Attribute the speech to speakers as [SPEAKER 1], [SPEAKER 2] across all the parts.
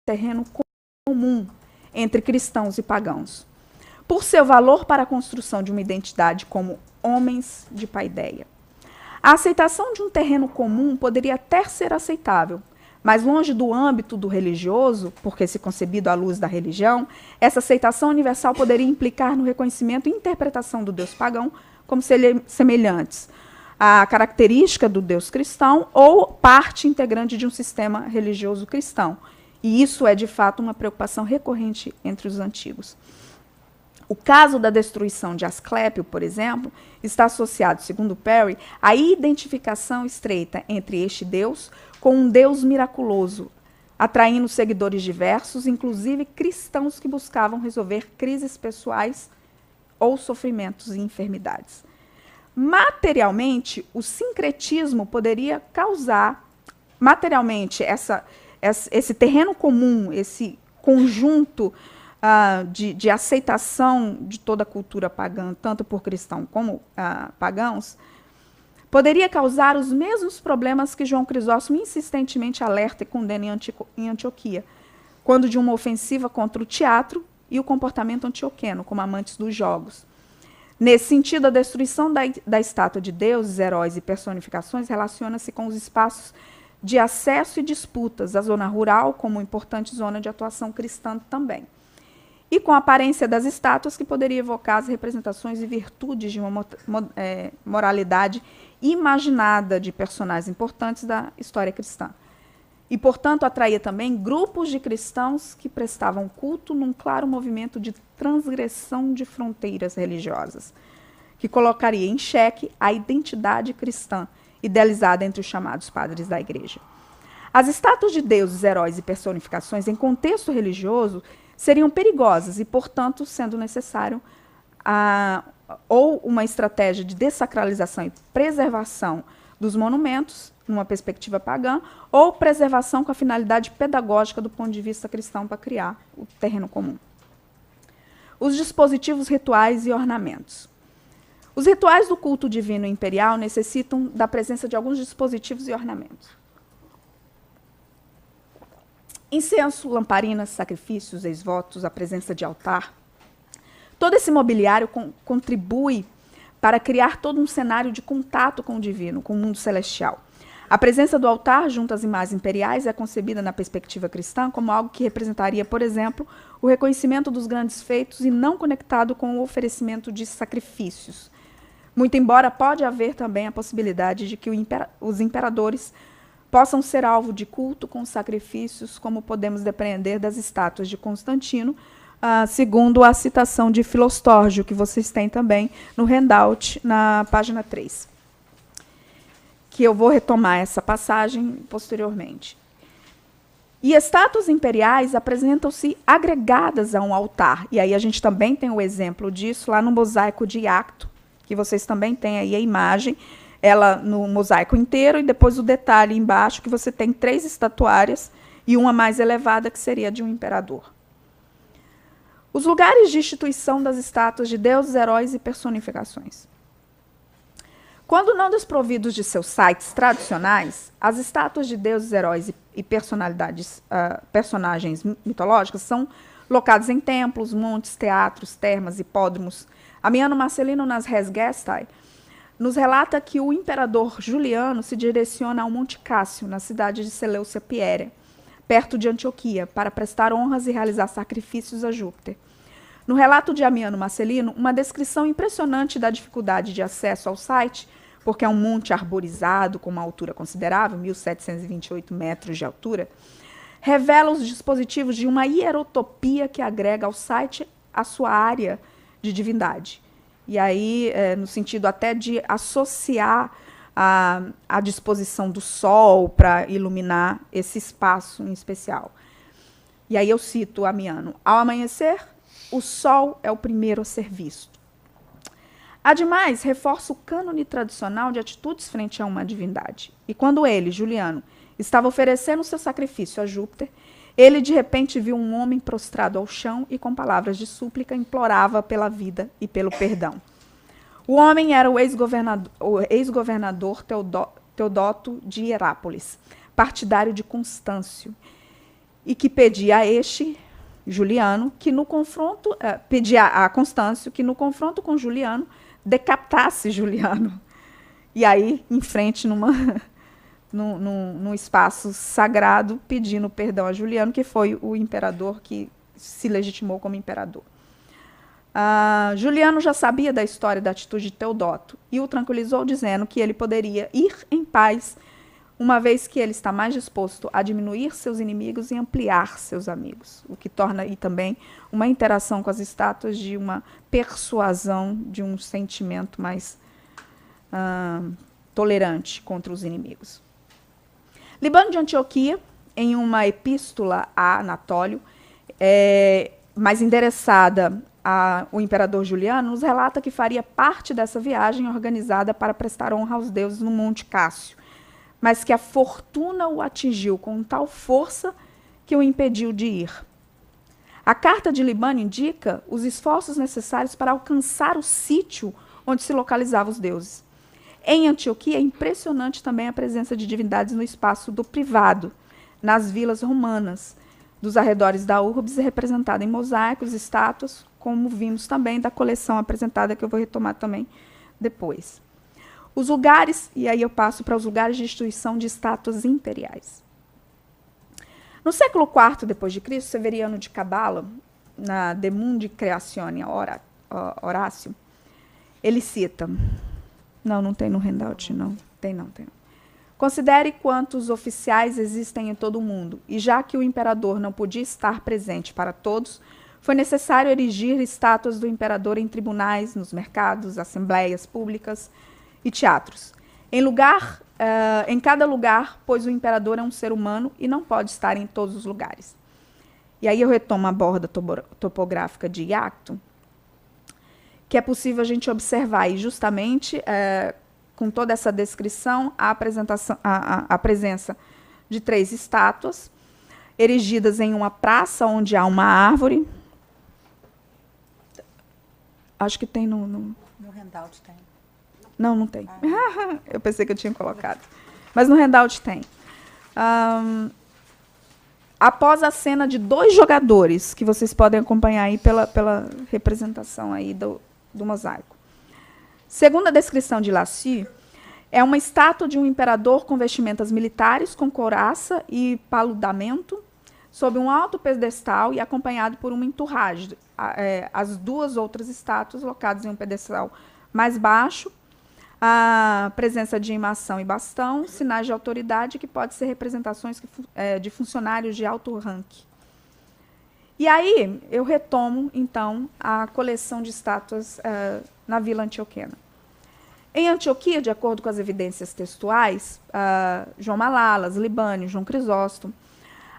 [SPEAKER 1] terreno comum entre cristãos e pagãos, por seu valor para a construção de uma identidade como homens de paideia. A aceitação de um terreno comum poderia até ser aceitável, mas longe do âmbito do religioso, porque se concebido à luz da religião, essa aceitação universal poderia implicar no reconhecimento e interpretação do Deus pagão como semelhantes à característica do Deus cristão ou parte integrante de um sistema religioso cristão. E isso é, de fato, uma preocupação recorrente entre os antigos. O caso da destruição de Asclépio, por exemplo, está associado, segundo Perry, à identificação estreita entre este Deus com um Deus miraculoso, atraindo seguidores diversos, inclusive cristãos que buscavam resolver crises pessoais ou sofrimentos e enfermidades. Materialmente, o sincretismo poderia causar, esse terreno comum, esse conjunto de aceitação de toda a cultura pagã, tanto por cristãos como pagãos, poderia causar os mesmos problemas que João Crisóstomo insistentemente alerta e condena em Antioquia, quando de uma ofensiva contra o teatro e o comportamento antioqueno, como amantes dos jogos. Nesse sentido, a destruição da estátua de deuses, heróis e personificações relaciona-se com os espaços de acesso e disputas, a zona rural como importante zona de atuação cristã também. E com a aparência das estátuas, que poderia evocar as representações e virtudes de uma moralidade imaginada de personagens importantes da história cristã. E, portanto, atraía também grupos de cristãos que prestavam culto num claro movimento de transgressão de fronteiras religiosas, que colocaria em xeque a identidade cristã, idealizada entre os chamados padres da igreja. As estátuas de deuses, heróis e personificações em contexto religioso seriam perigosas e, portanto, sendo necessário ou uma estratégia de dessacralização e preservação dos monumentos, numa perspectiva pagã, ou preservação com a finalidade pedagógica do ponto de vista cristão para criar o terreno comum. Os dispositivos rituais e ornamentos. Os rituais do culto divino imperial necessitam da presença de alguns dispositivos e ornamentos. Incenso, lamparinas, sacrifícios, ex-votos, a presença de altar. Todo esse mobiliário contribui para criar todo um cenário de contato com o divino, com o mundo celestial. A presença do altar junto às imagens imperiais é concebida na perspectiva cristã como algo que representaria, por exemplo, o reconhecimento dos grandes feitos e não conectado com o oferecimento de sacrifícios. Muito embora pode haver também a possibilidade de que os imperadores possam ser alvo de culto com sacrifícios, como podemos depreender das estátuas de Constantino, segundo a citação de Filostórgio, que vocês têm também no handout, na página 3. Que eu vou retomar essa passagem posteriormente. E estátuas imperiais apresentam-se agregadas a um altar. E aí a gente também tem o exemplo disso lá no mosaico de Iacto, que vocês também têm aí a imagem, ela no mosaico inteiro, e depois o detalhe embaixo, que você tem 3 estatuárias e uma mais elevada, que seria de um imperador. Os lugares de instituição das estátuas de deuses, heróis e personificações. Quando não desprovidos de seus sites tradicionais, as estátuas de deuses, heróis e personagens mitológicas são locadas em templos, montes, teatros, termas, hipódromos. Amiano Marcelino, nas Res Gestae, nos relata que o imperador Juliano se direciona ao Monte Cássio, na cidade de Seleucia Pieria, perto de Antioquia, para prestar honras e realizar sacrifícios a Júpiter. No relato de Amiano Marcelino, uma descrição impressionante da dificuldade de acesso ao site, porque é um monte arborizado com uma altura considerável, 1.728 metros de altura, revela os dispositivos de uma hierotopia que agrega ao site a sua área de divindade. E aí, no sentido até de associar a disposição do sol para iluminar esse espaço em especial. E aí eu cito Amiano: ao amanhecer, o sol é o primeiro a ser visto. Ademais, reforça o cânone tradicional de atitudes frente a uma divindade. E quando ele, Juliano, estava oferecendo seu sacrifício a Júpiter, ele de repente viu um homem prostrado ao chão e com palavras de súplica implorava pela vida e pelo perdão. O homem era o ex-governador Teodoto de Herápolis, partidário de Constâncio. e que pedia a este, Juliano, que no confronto, pedia a Constâncio, que no confronto com Juliano, decapitasse Juliano. E aí, em frente, num espaço sagrado, pedindo perdão a Juliano, que foi o imperador que se legitimou como imperador. Juliano já sabia da história da atitude de Teodoto e o tranquilizou dizendo que ele poderia ir em paz, uma vez que ele está mais disposto a diminuir seus inimigos e ampliar seus amigos, o que torna aí também uma interação com as estátuas de uma persuasão, de um sentimento mais tolerante contra os inimigos. Libano de Antioquia, em uma epístola a Anatólio, mais endereçada ao imperador Juliano, nos relata que faria parte dessa viagem organizada para prestar honra aos deuses no Monte Cássio, mas que a fortuna o atingiu com tal força que o impediu de ir. A carta de Libano indica os esforços necessários para alcançar o sítio onde se localizavam os deuses. Em Antioquia é impressionante também a presença de divindades no espaço do privado, nas vilas romanas, dos arredores da urbs, representada em mosaicos, estátuas, como vimos também da coleção apresentada, que eu vou retomar também depois. Os lugares, e aí eu passo para os lugares de instituição de estátuas imperiais. No século IV d.C., Severiano de Cabala, na De Mundi Creatione Horácio, ele cita... Não tem no handout, não. Tem não. Considere quantos oficiais existem em todo o mundo, e já que o imperador não podia estar presente para todos, foi necessário erigir estátuas do imperador em tribunais, nos mercados, assembleias públicas e teatros. Em cada lugar, pois o imperador é um ser humano e não pode estar em todos os lugares. E aí eu retomo a borda topográfica de Iacto, que é possível a gente observar, e justamente com toda essa descrição, a presença de 3 estátuas, erigidas em uma praça onde há uma árvore. Acho que tem no
[SPEAKER 2] handout tem.
[SPEAKER 1] Não tem. Eu pensei que eu tinha colocado. Mas no handout tem. Após a cena de 2 jogadores, que vocês podem acompanhar aí pela representação aí do mosaico. Segundo a descrição de Lassus, é uma estátua de um imperador com vestimentas militares, com couraça e paludamento, sob um alto pedestal e acompanhado por uma entourage. As 2 outras estátuas locadas em um pedestal mais baixo, a presença de imação e bastão, sinais de autoridade, que pode ser representações de funcionários de alto ranking. E aí eu retomo, então, a coleção de estátuas na Vila Antioquena. Em Antioquia, de acordo com as evidências textuais, João Malalas, Libânio, João Crisóstomo,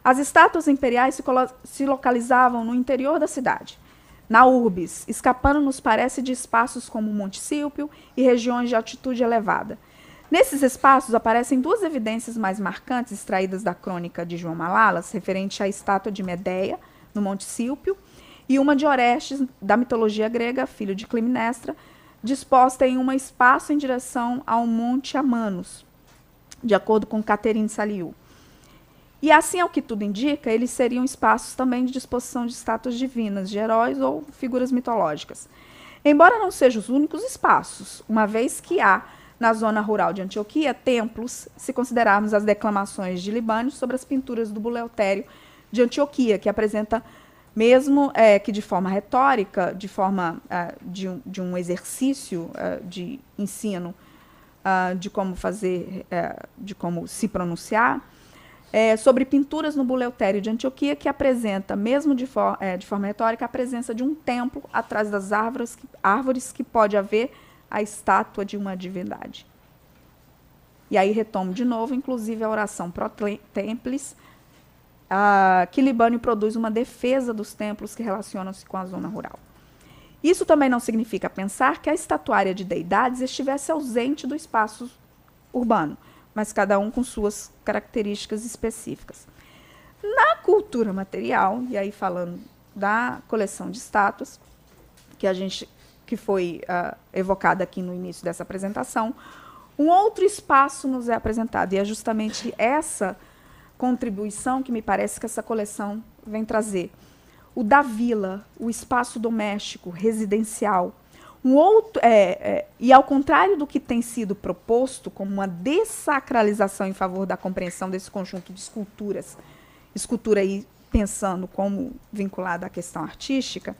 [SPEAKER 1] as estátuas imperiais se localizavam no interior da cidade, na urbis, escapando, nos parece, de espaços como Monte Sílpio e regiões de altitude elevada. Nesses espaços aparecem 2 evidências mais marcantes extraídas da crônica de João Malalas, referente à estátua de Medeia, no Monte Sílpio, e uma de Orestes, da mitologia grega, filho de Clitemnestra, disposta em um espaço em direção ao Monte Amanos, de acordo com Caterine Saliu. E assim, ao que tudo indica, eles seriam espaços também de disposição de estátuas divinas, de heróis ou figuras mitológicas. Embora não sejam os únicos espaços, uma vez que há, na zona rural de Antioquia, templos, se considerarmos as declamações de Libânio sobre as pinturas do Buleutério de Antioquia, que apresenta, mesmo que de forma retórica, de forma de um exercício de ensino de como fazer, de como se pronunciar, sobre pinturas no Buleutério de Antioquia, que apresenta, mesmo de forma retórica, a presença de um templo atrás das árvores que pode haver a estátua de uma divindade. E aí retomo de novo, inclusive, a oração pro templis, que Libânio produz uma defesa dos templos que relacionam-se com a zona rural. Isso também não significa pensar que a estatuária de deidades estivesse ausente do espaço urbano, mas cada um com suas características específicas. Na cultura material, e aí falando da coleção de estátuas, que foi evocada aqui no início dessa apresentação, um outro espaço nos é apresentado, e é justamente essa contribuição que me parece que essa coleção vem trazer. O da vila, o espaço doméstico, residencial. E ao contrário do que tem sido proposto como uma dessacralização em favor da compreensão desse conjunto de esculturas, escultura aí pensando como vinculada à questão artística,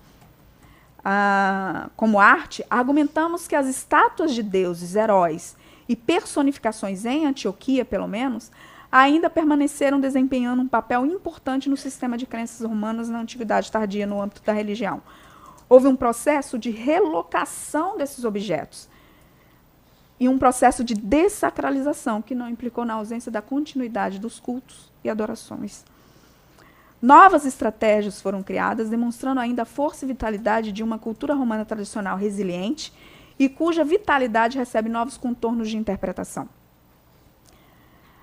[SPEAKER 1] como arte, argumentamos que as estátuas de deuses, heróis e personificações em Antioquia, pelo menos, ainda permaneceram desempenhando um papel importante no sistema de crenças romanas na Antiguidade Tardia, no âmbito da religião. Houve um processo de relocação desses objetos e um processo de dessacralização, que não implicou na ausência da continuidade dos cultos e adorações. Novas estratégias foram criadas, demonstrando ainda a força e vitalidade de uma cultura romana tradicional resiliente e cuja vitalidade recebe novos contornos de interpretação.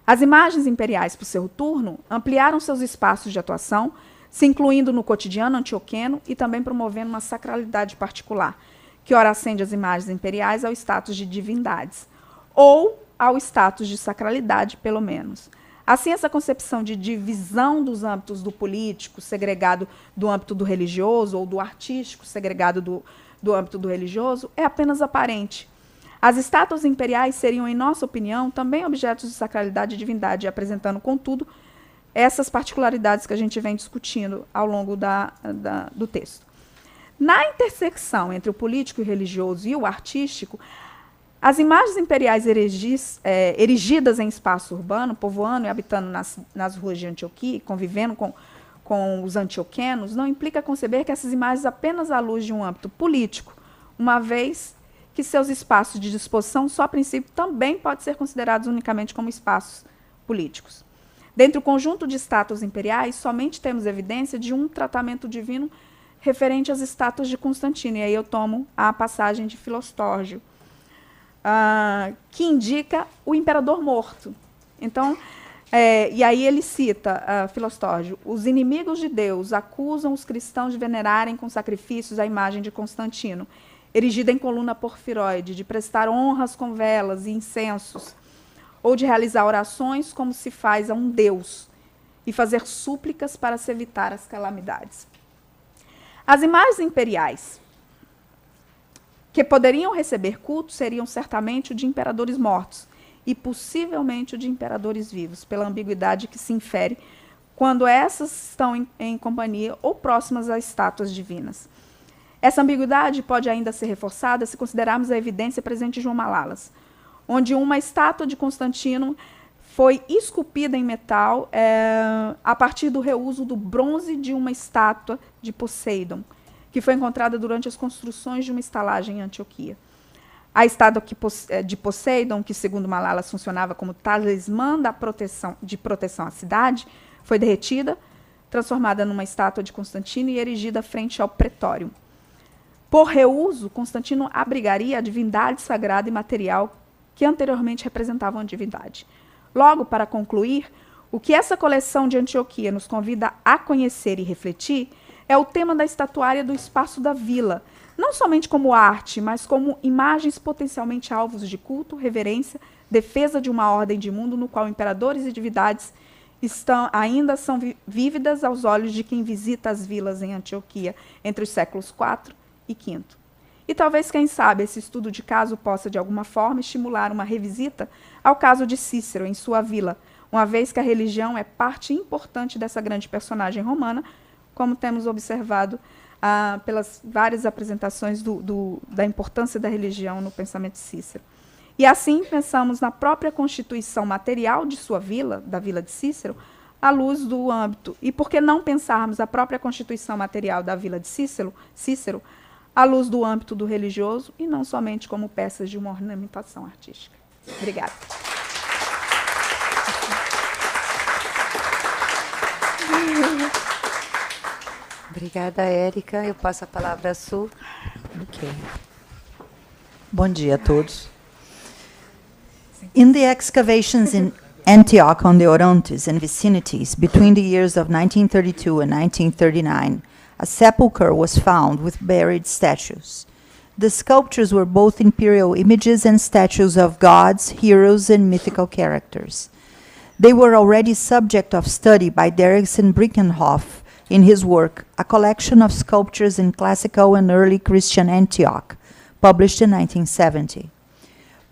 [SPEAKER 1] As imagens imperiais, por seu turno, ampliaram seus espaços de atuação, se incluindo no cotidiano antioqueno e também promovendo uma sacralidade particular, que ora ascende as imagens imperiais ao status de divindades, ou ao status de sacralidade, pelo menos. Assim, essa concepção de divisão dos âmbitos do político, segregado do âmbito do religioso, ou do artístico, segregado do âmbito do religioso, é apenas aparente. As estátuas imperiais seriam, em nossa opinião, também objetos de sacralidade e divindade, apresentando, contudo, essas particularidades que a gente vem discutindo ao longo do texto. Na intersecção entre o político e o religioso e o artístico, as imagens imperiais erigidas em espaço urbano, povoando e habitando nas ruas de Antioquia, convivendo com os antioquenos, não implica conceber que essas imagens apenas à luz de um âmbito político, uma vez que seus espaços de disposição, só a princípio, também podem ser considerados unicamente como espaços políticos. Dentre o conjunto de estátuas imperiais, somente temos evidência de um tratamento divino referente às estátuas de Constantino. E aí eu tomo a passagem de Filostórgio, que indica o imperador morto. Então, e aí ele cita, Filostórgio, os inimigos de Deus acusam os cristãos de venerarem com sacrifícios a imagem de Constantino, erigida em coluna porfiroide, de prestar honras com velas e incensos, ou de realizar orações como se faz a um deus, e fazer súplicas para se evitar as calamidades. As imagens imperiais que poderiam receber culto seriam certamente o de imperadores mortos, e possivelmente o de imperadores vivos, pela ambiguidade que se infere quando essas estão em companhia ou próximas a estátuas divinas. Essa ambiguidade pode ainda ser reforçada se considerarmos a evidência presente em João Malalas, onde uma estátua de Constantino foi esculpida em metal a partir do reuso do bronze de uma estátua de Poseidon, que foi encontrada durante as construções de uma estalagem em Antioquia. A estátua de Poseidon, que segundo Malalas funcionava como talismã de proteção à cidade, foi derretida, transformada numa estátua de Constantino e erigida frente ao pretório. Por reuso, Constantino abrigaria a divindade sagrada e material que anteriormente representavam a divindade. Logo, para concluir, o que essa coleção de Antioquia nos convida a conhecer e refletir é o tema da estatuária do espaço da vila, não somente como arte, mas como imagens potencialmente alvos de culto, reverência, defesa de uma ordem de mundo no qual imperadores e divindades ainda são vívidas aos olhos de quem visita as vilas em Antioquia entre os séculos IV e V. E talvez, quem sabe, esse estudo de caso possa, de alguma forma, estimular uma revisita ao caso de Cícero, em sua vila, uma vez que a religião é parte importante dessa grande personagem romana, como temos observado pelas várias apresentações da importância da religião no pensamento de Cícero. E assim pensamos na própria constituição material de sua vila, da vila de Cícero, à luz do âmbito. E por que não pensarmos a própria constituição material da vila de Cícero à luz do âmbito do religioso e não somente como peças de uma ornamentação artística? Obrigada.
[SPEAKER 2] Obrigada, Érica. Eu passo a palavra a Su.
[SPEAKER 3] Okay. Bom dia a todos. In the excavations in Antioch on the Orontes and vicinities between the years of 1932 and 1939, a sepulchre was found with buried statues. The sculptures were both imperial images and statues of gods, heroes, and mythical characters. They were already subject of study by Derrickson Brinkenhoff in his work, A Collection of Sculptures in Classical and Early Christian Antioch, published in 1970.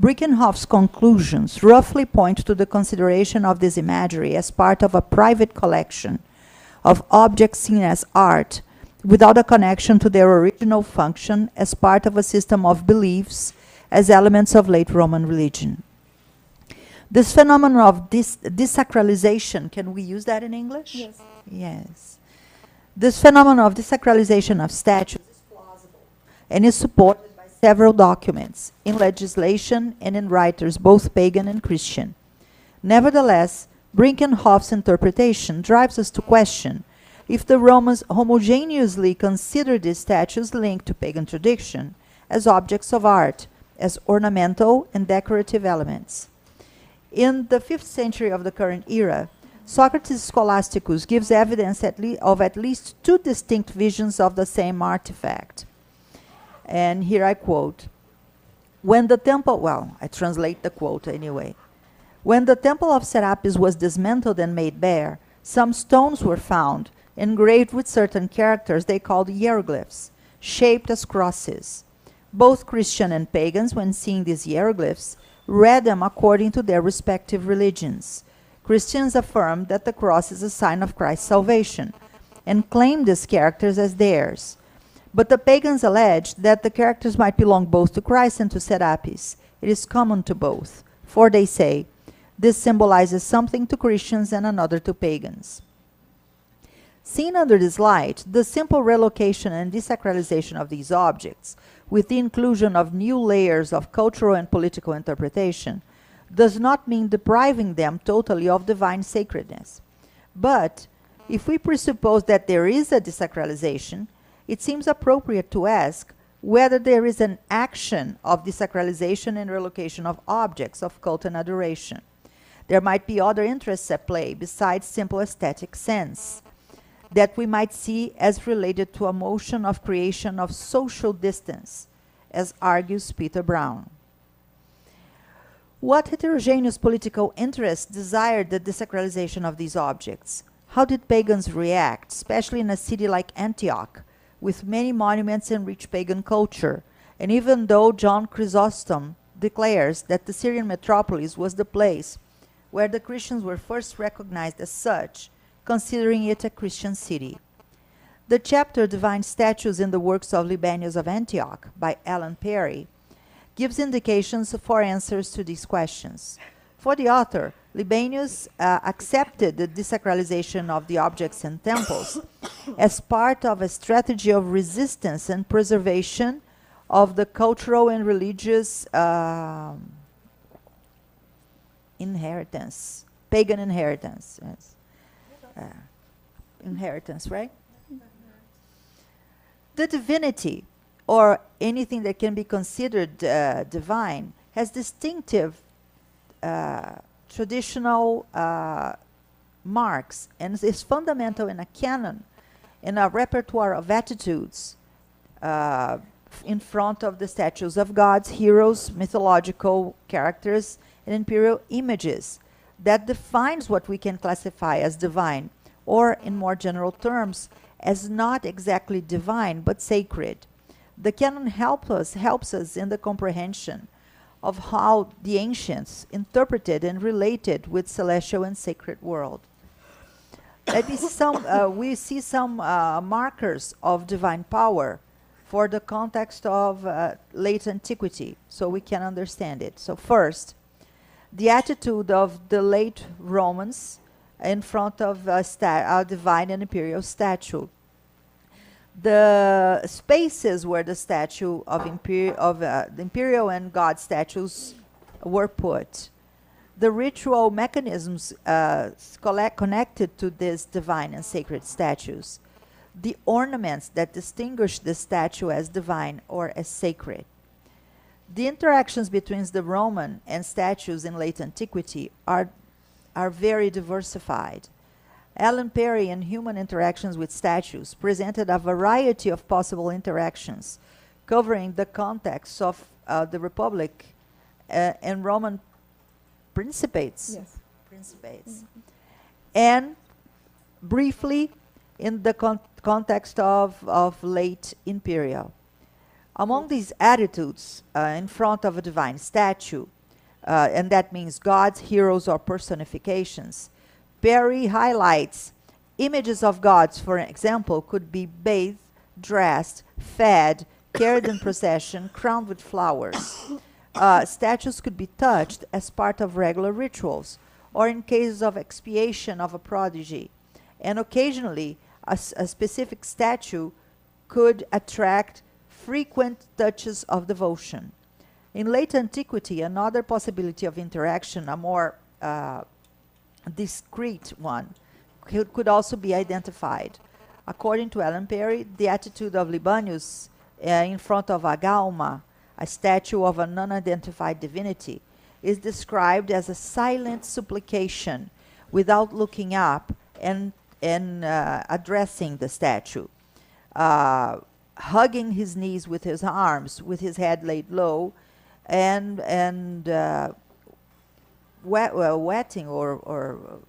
[SPEAKER 3] Brinkenhoff's conclusions roughly point to the consideration of this imagery as part of a private collection of objects seen as art, without a connection to their original function as part of a system of beliefs as elements of late Roman religion. This phenomenon of desacralization, can we use that in English?
[SPEAKER 1] Yes.
[SPEAKER 3] Yes. This phenomenon of desacralization of statues is plausible and is supported by several documents, in legislation and in writers, both pagan and Christian. Nevertheless, Brinkenhoff's interpretation drives us to question if the Romans homogeneously considered these statues linked to pagan tradition as objects of art, as ornamental and decorative elements. In the 5th century of the current era, Socrates Scholasticus gives evidence of at least two distinct visions of the same artifact. And here I quote, when the temple, well, I translate the quote anyway. When the temple of Serapis was dismantled and made bare, some stones were found, engraved with certain characters they called hieroglyphs, shaped as crosses. Both Christian and pagans, when seeing these hieroglyphs, read them according to their respective religions. Christians affirmed that the cross is a sign of Christ's salvation, and claimed these characters as theirs. But the pagans alleged that the characters might belong both to Christ and to Serapis. It is common to both, for they say, this symbolizes something to Christians and another to pagans. Seen under this light, the simple relocation and desacralization of these objects, with the inclusion of new layers of cultural and political interpretation, does not mean depriving them totally of divine sacredness. But, if we presuppose that there is a desacralization, it seems appropriate to ask whether there is an action of desacralization and relocation of objects of cult and adoration. There might be other interests at play besides simple aesthetic sense that we might see as related to a motion of creation of social distance, as argues Peter Brown. What heterogeneous political interests desired the desacralization of these objects? How did pagans react, especially in a city like Antioch, with many monuments and rich pagan culture? And even though John Chrysostom declares that the Syrian metropolis was the place where the Christians were first recognized as such, considering it a Christian city. The chapter Divine Statues in the Works of Libanius of Antioch by Alan Perry gives indications for answers to these questions. For the author, Libanius accepted the desacralization of the objects in temples as part of a strategy of resistance and preservation of the cultural and religious inheritance, pagan inheritance. Yes. Inheritance, right? The divinity, or anything that can be considered divine, has distinctive traditional marks and is fundamental in a canon, in a repertoire of attitudes in front of the statues of gods, heroes, mythological characters, and imperial images that defines what we can classify as divine, or in more general terms, as not exactly divine, but sacred. The canon helps us in the comprehension of how the ancients interpreted and related with celestial and sacred world. We see some markers of divine power for the context of late antiquity, so we can understand it. So first, the attitude of the late Romans in front of a divine and imperial statue. The spaces where the statue of the imperial and god statues were put. The ritual mechanisms connected to these divine and sacred statues. The ornaments that distinguish the statue as divine or as sacred. The interactions between the Roman and statues in late antiquity are very diversified. Alan Perry in Human Interactions with Statues presented a variety of possible interactions covering the context of the Republic and Roman principates.
[SPEAKER 1] Yes.
[SPEAKER 3] Principes. And briefly, in the context of late imperial. Among these attitudes in front of a divine statue, and that means gods, heroes, or personifications, Perry highlights images of gods, for example, could be bathed, dressed, fed, carried in procession, crowned with flowers. Statues could be touched as part of regular rituals, or in cases of expiation of a prodigy. And occasionally, a specific statue could attract frequent touches of devotion. In late antiquity, another possibility of interaction, a more discreet one, could also be identified. According to Ellen Perry, the attitude of Libanius in front of Agalma, a statue of an unidentified divinity, is described as a silent supplication without looking up and addressing the statue, hugging his knees with his arms, with his head laid low, and wetting or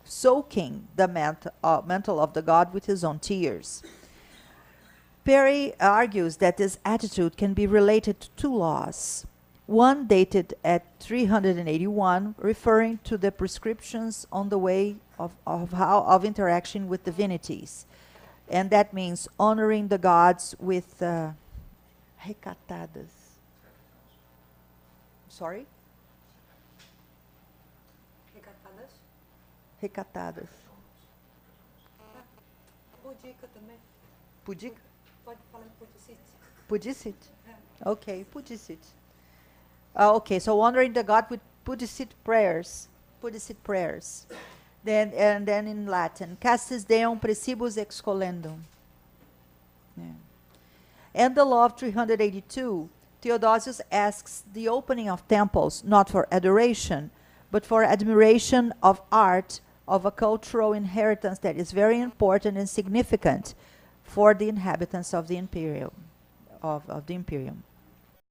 [SPEAKER 3] soaking the mantle of the god with his own tears. Perry argues that this attitude can be related to two laws. One dated at 381, referring to the prescriptions on the way of interaction with divinities. And that means honoring the gods with recatadas. Sorry? Recatadas.
[SPEAKER 2] Pudica também.
[SPEAKER 3] Pudica?
[SPEAKER 2] Pode falar em pudicite.
[SPEAKER 3] Pudicit? Okay, pudicit. Okay, so honoring the god with pudicit prayers. Pudicit prayers. And then in Latin, castis deum precibus excolendum. Yeah. And the law of 382, Theodosius asks the opening of temples not for adoration, but for admiration of art, of a cultural inheritance that is very important and significant for the inhabitants of the imperium, of the imperium.